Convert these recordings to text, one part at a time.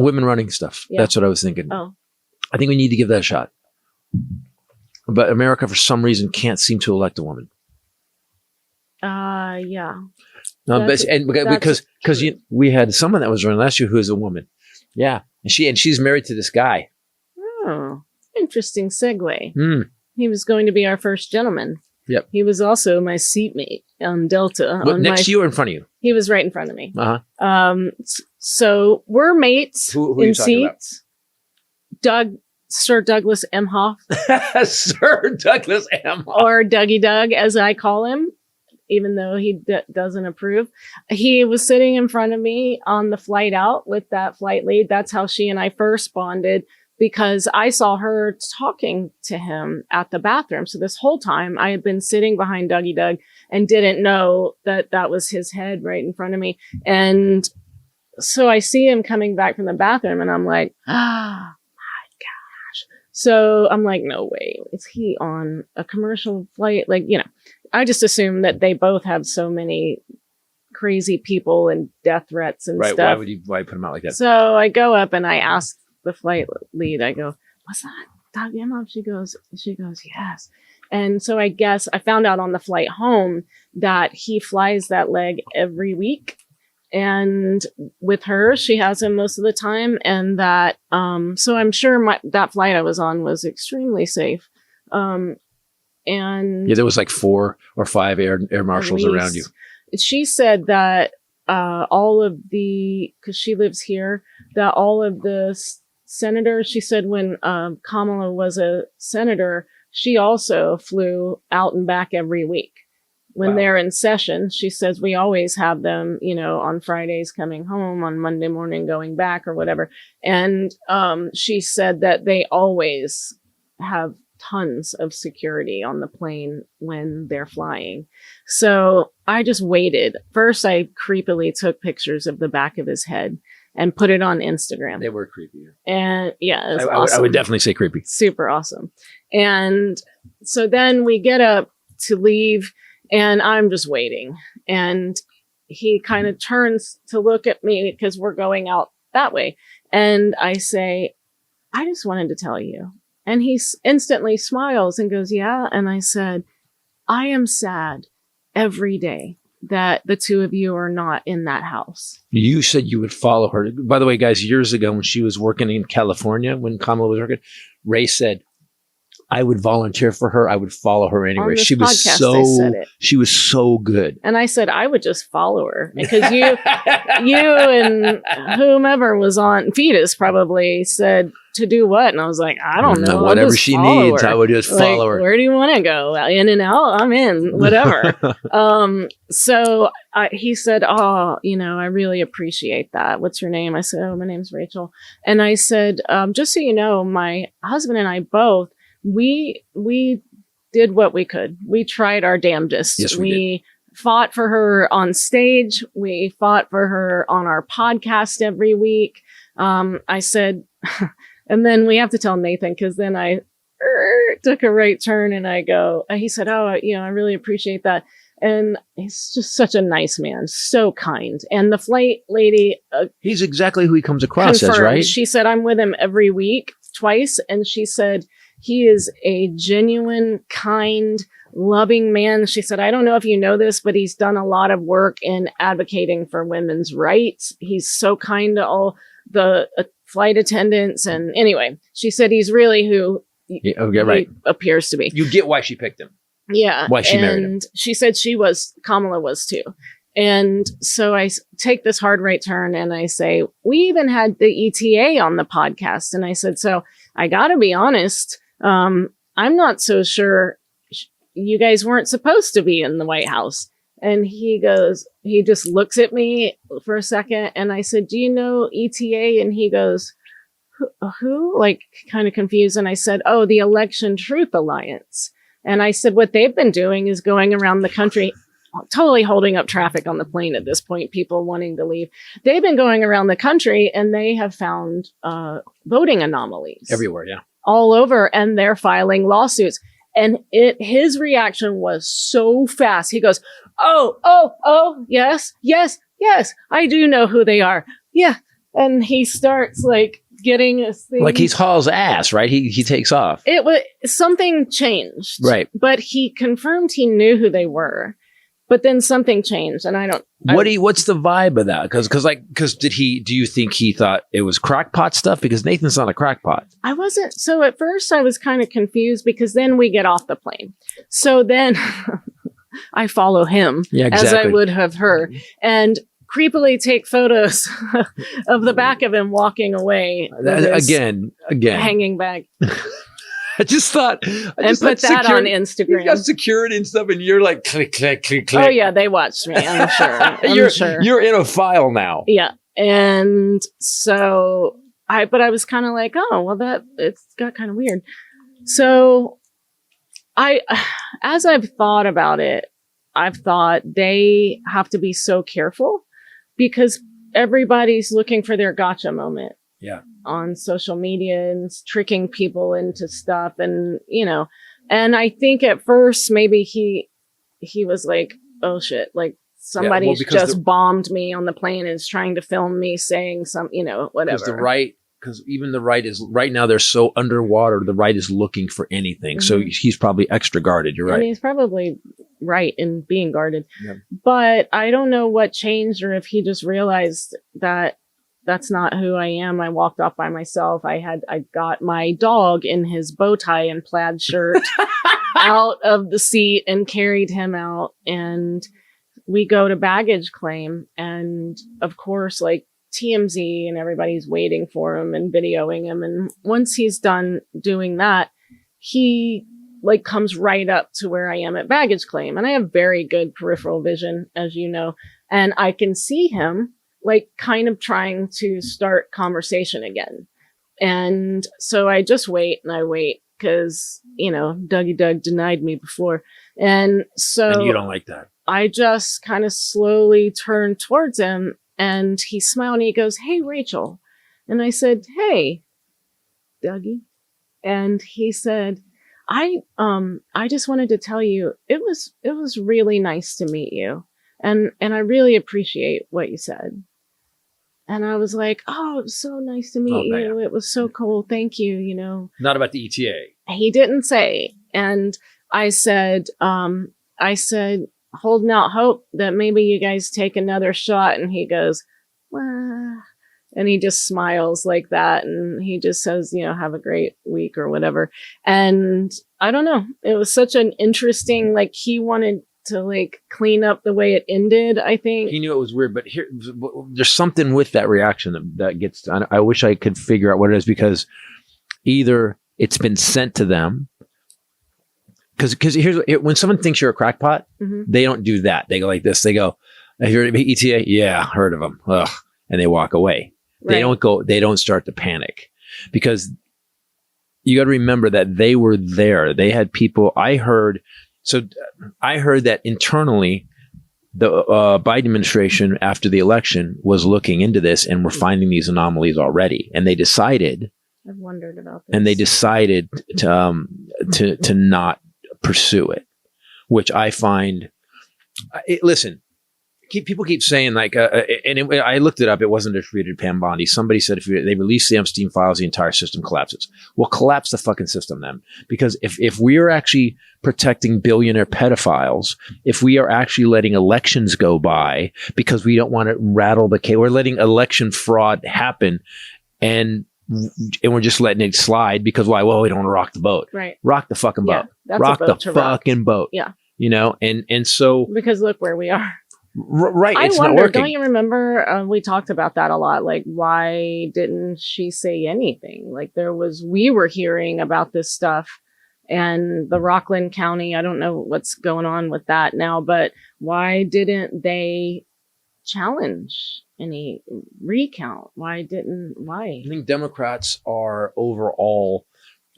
women running stuff. Yeah. That's what I was thinking. Oh. I think we need to give that a shot. But America, for some reason, can't seem to elect a woman. Yeah. Because we had someone that was running last year who is a woman. Yeah. And she's married to this guy. Oh, interesting segue. Mm. He was going to be our first gentleman. Yep. He was also my seatmate on Delta. Next to you or in front of you? He was right in front of me. Uh-huh. So we're mates who in seats. Sir Douglas Emhoff. Sir Douglas Emhoff. Or Dougie Doug, as I call him, even though he doesn't approve. He was sitting in front of me on the flight out with that flight lead. That's how she and I first bonded, because I saw her talking to him at the bathroom. So this whole time I had been sitting behind Dougie Doug and didn't know that that was his head right in front of me. And so I see him coming back from the bathroom and I'm like, ah. So I'm like, no way. Is he on a commercial flight? Like, I just assume that they both have so many crazy people and death threats and stuff. Why put him out like that? So I go up and I ask the flight lead, I go, was that Doug Emhoff? She goes, yes. And so I guess I found out on the flight home that he flies that leg every week. And with her, she has him most of the time. And that, so I'm sure that flight I was on was extremely safe. And there was like 4 or 5 air marshals around you. She said that, because she lives here, that all of the senators, she said when, Kamala was a senator, she also flew out and back every week. When they're in session, she says, we always have them, on Fridays coming home, on Monday morning going back or whatever. And she said that they always have tons of security on the plane when they're flying. So I just waited. First, I creepily took pictures of the back of his head and put it on Instagram. They were creepy. And yeah, it was awesome. I would definitely say creepy. Super awesome. And so then we get up to leave. And I'm just waiting. And he kind of turns to look at me because we're going out that way. And I say, I just wanted to tell you. And he instantly smiles and goes, yeah. And I said, I am sad every day that the two of you are not in that house. You said you would follow her. By the way, guys, years ago when she was working in California, when Kamala was working, Ray said, I would volunteer for her. I would follow her anywhere. She was so good. And I said, I would just follow her because you and whomever was on Fetus probably said to do what? And I was like, I don't know. Whatever she needs, I would just follow her. Where do you want to go? In and out? I'm in, whatever. So he said, oh, I really appreciate that. What's your name? I said, oh, my name's Rachel. And I said, just so you know, my husband and I both, we did what we could. We tried our damnedest. Yes, we did. Fought for her on stage. We fought for her on our podcast every week. I said, and then we have to tell Nathan, because then I took a right turn and he said, oh, I really appreciate that. And he's just such a nice man, so kind. And the flight lady, he's exactly who he comes across as, right? She said, I'm with him every week, twice. And she said, he is a genuine, kind, loving man. She said, I don't know if you know this, but he's done a lot of work in advocating for women's rights. He's so kind to all the flight attendants. And anyway, she said he's really who he appears to be. You get why she picked him. Yeah. Why she married him. And she said Kamala was too. And so I take this hard right turn and I say, we even had the ETA on the podcast. And I said, so I got to be honest. I'm not so sure you guys weren't supposed to be in the White House. And he just looks at me for a second. And I said, do you know ETA? And he goes, who? Like kind of confused. And I said, oh, the Election Truth Alliance. And I said, what they've been doing is going around the country, totally holding up traffic on the plane at this point, people wanting to leave. They've been going around the country and they have found voting anomalies. Everywhere, yeah. All over, and they're filing lawsuits. And his reaction was so fast. He goes, oh, yes, I do know who they are. Yeah. And he starts like getting a thing. Like he's Hall's ass, right? He takes off. It was something changed. Right. But he confirmed he knew who they were. But then something changed, and what's the vibe of that? Because do you think he thought it was crackpot stuff? Because Nathan's not a crackpot. I wasn't. So at first I was kind of confused because then we get off the plane. So then I follow him as I would have her, and creepily take photos of the back of him walking away. Again, hanging back. I just thought, and put that on Instagram. You got security and stuff, and you're like click, click, click, click. Oh yeah, they watched me. I'm sure. You're in a file now. Yeah, and so I was kind of like, oh well, it's got kind of weird. So as I've thought about it, I've thought they have to be so careful because everybody's looking for their gotcha moment. Yeah. On social media and tricking people into stuff, and and I think at first maybe he was like, oh shit, like somebody's just bombed me on the plane and is trying to film me saying some, whatever. Because even the right is right now, they're so underwater, the right is looking for anything. Mm-hmm. So he's probably extra guarded. You're right. And he's probably right in being guarded. Yeah. But I don't know what changed, or if he just realized that that's not who I am. I walked off by myself. I got my dog in his bow tie and plaid shirt out of the seat and carried him out. And we go to baggage claim. And of course, like TMZ and everybody's waiting for him and videoing him. And once he's done doing that, he like comes right up to where I am at baggage claim. And I have very good peripheral vision, as you know, and I can see him like kind of trying to start conversation again. And so I just wait and I wait because, Dougie Doug denied me before. And so and you don't like that. I just kind of slowly turned towards him and he smiled and he goes, "Hey, Rachel." And I said, "Hey, Dougie." And he said, I just wanted to tell you, it was really nice to meet you. And I really appreciate what you said. And I was like, "Oh, it was so nice to meet you. It was so cool. Thank you, Not about the ETA. He didn't say. And I said, holding out hope that maybe you guys take another shot. And he goes, "Well," and he just smiles like that. And he just says, "Have a great week," or whatever. And I don't know. It was such an interesting, like he wanted to like clean up the way it ended. I think he knew it was weird, but there's something with that reaction that gets. I wish I could figure out what it is, because either it's been sent to them. Because when someone thinks you're a crackpot, mm-hmm. they don't do that. They go like this. They go, "Have you heard of ETA? Yeah, heard of them." Ugh. And they walk away. Right. They don't start to panic, because you got to remember that they were there. They had people. I heard that internally, the Biden administration after the election was looking into this and were finding these anomalies already. And they decided, I've wondered about this. And they decided to not pursue it, which I find, listen, people keep saying like, I looked it up. It wasn't attributed to Pam Bondi. Somebody said if they release the Epstein files, the entire system collapses. Well, collapse the fucking system then, because if we are actually protecting billionaire pedophiles, if we are actually letting elections go by because we don't want to rattle the cage, we're letting election fraud happen, and we're just letting it slide because why? Well, we don't want to rock the boat. Right. Rock the fucking boat. Rock the fucking boat. Yeah. And so because look where we are. Right. I it's wonder, not working. Don't you remember? We talked about that a lot. Like, why didn't she say anything? Like we were hearing about this stuff, and the Rockland County, I don't know what's going on with that now, but why didn't they challenge any recount? Why? I think Democrats are overall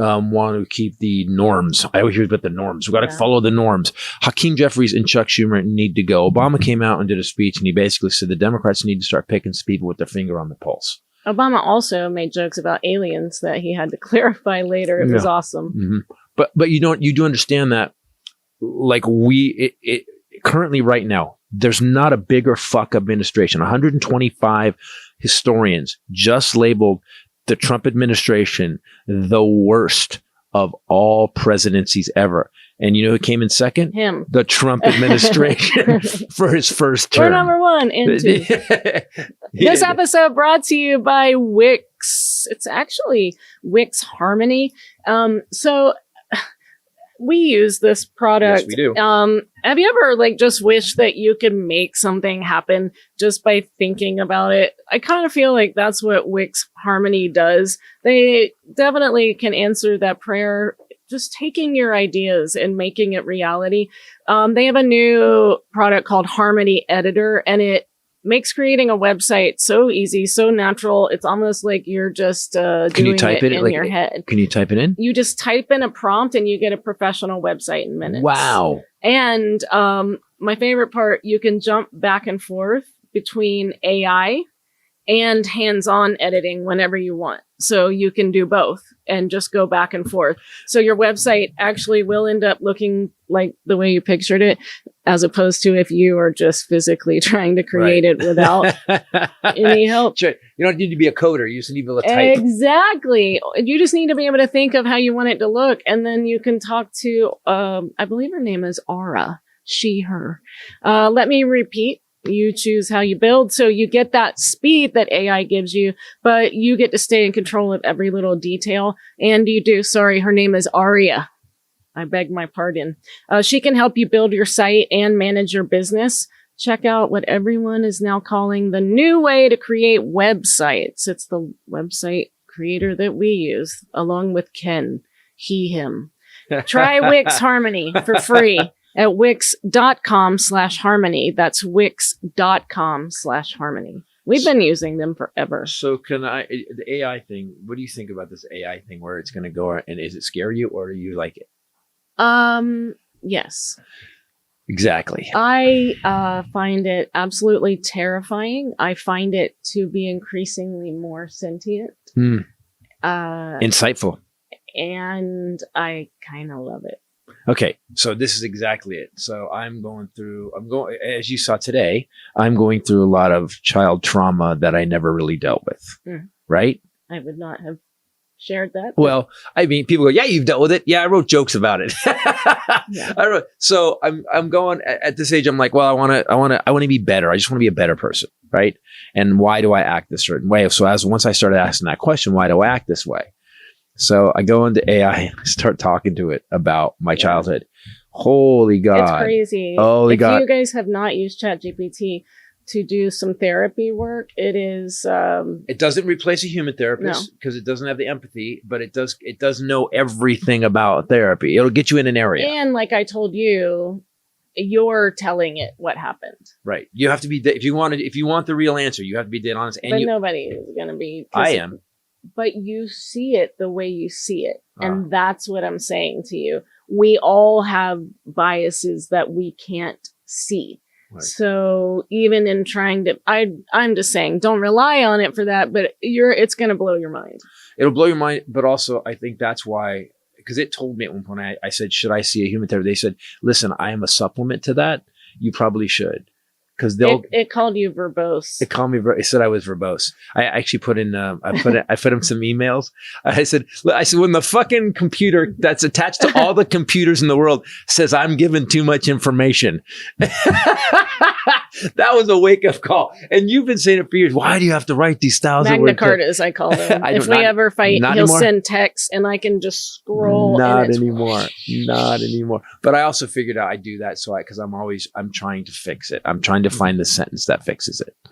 want to keep the norms. I always hear about the norms. We got to follow the norms. Hakeem Jeffries and Chuck Schumer need to go. Obama came out and did a speech, and he basically said the Democrats need to start picking people with their finger on the pulse. Obama also made jokes about aliens that he had to clarify later. It was awesome. Mm-hmm. But you do understand that, like currently right now, there's not a bigger fuck administration. 125 historians just labeled the Trump administration the worst of all presidencies ever. And you know who came in second? Him. The Trump administration for his first term. We're number 1 and 2. This episode brought to you by Wix. It's actually Wix Harmony. So we use this product. Yes, we do. Have you ever just wished that you could make something happen just by thinking about it? I kind of feel like that's what Wix Harmony does. They definitely can answer that prayer, just taking your ideas and making it reality. They have a new product called Harmony Editor, and it makes creating a website so easy, so natural. It's almost like you're just doing it in your head. Can you type it in? You just type in a prompt and you get a professional website in minutes. Wow. And my favorite part, you can jump back and forth between AI and hands-on editing whenever you want. So you can do both and just go back and forth. So your website actually will end up looking like the way you pictured it, as opposed to if you are just physically trying to create it without any help. Sure. You don't need to be a coder. You just need to be able to type. Exactly. You just need to be able to think of how you want it to look. And then you can talk to, I believe her name is Aura. She, her. Let me repeat. You choose how you build. So you get that speed that AI gives you, but you get to stay in control of every little detail. And you do. Sorry, her name is Aria. I beg my pardon. She can help you build your site and manage your business. Check out what everyone is now calling the new way to create websites. It's the website creator that we use, along with Ken, he, him. Try Wix Harmony for free at wix.com/harmony. That's wix.com/harmony. We've been using them forever. So the AI thing, what do you think about this AI thing where it's going to go, and is it scare you or do you like it? Yes. Exactly. I find it absolutely terrifying. I find it to be increasingly more sentient. Insightful. And I kind of love it. Okay, so this is exactly it. So as you saw today, I'm going through a lot of child trauma that I never really dealt with, right? I would not have shared that. Well, I mean, people go, yeah, you've dealt with it. Yeah, I wrote jokes about it. Yeah. So I'm going at this age. I'm like, well, I want to be better. I just want to be a better person, right? And why do I act this certain way? So once I started asking that question, why do I act this way? So I go into AI and start talking to it about my childhood. Holy God. It's crazy. Holy God. If you guys have not used ChatGPT to do some therapy work, it is... it doesn't replace a human therapist because it doesn't have the empathy, but it does know everything about therapy. It'll get you in an area. And like I told you, you're telling it what happened. Right. You have to be, if you want the real answer, you have to be dead honest. But nobody is going to be. I am. But you see it the way you see it. And that's what I'm saying to you. We all have biases that we can't see. Right. So even in trying to, I'm just saying, don't rely on it for that, but it's going to blow your mind. It'll blow your mind. But also I think that's why, because it told me at one point, I said, should I see a human therapist? They said, listen, I am a supplement to that. You probably should. Because it called you verbose. It called me. It said I was verbose. I actually put in. I put him some emails. I said when the fucking computer that's attached to all the computers in the world says I'm giving too much information. That was a wake up call. And you've been saying it for years. Why do you have to write these thousand Magna Cartas? I call them. If we ever fight, he'll send text, and I can just scroll. Not anymore. Not anymore. But I also figured out I do that because I'm trying to fix it. I'm trying to find the sentence that fixes it.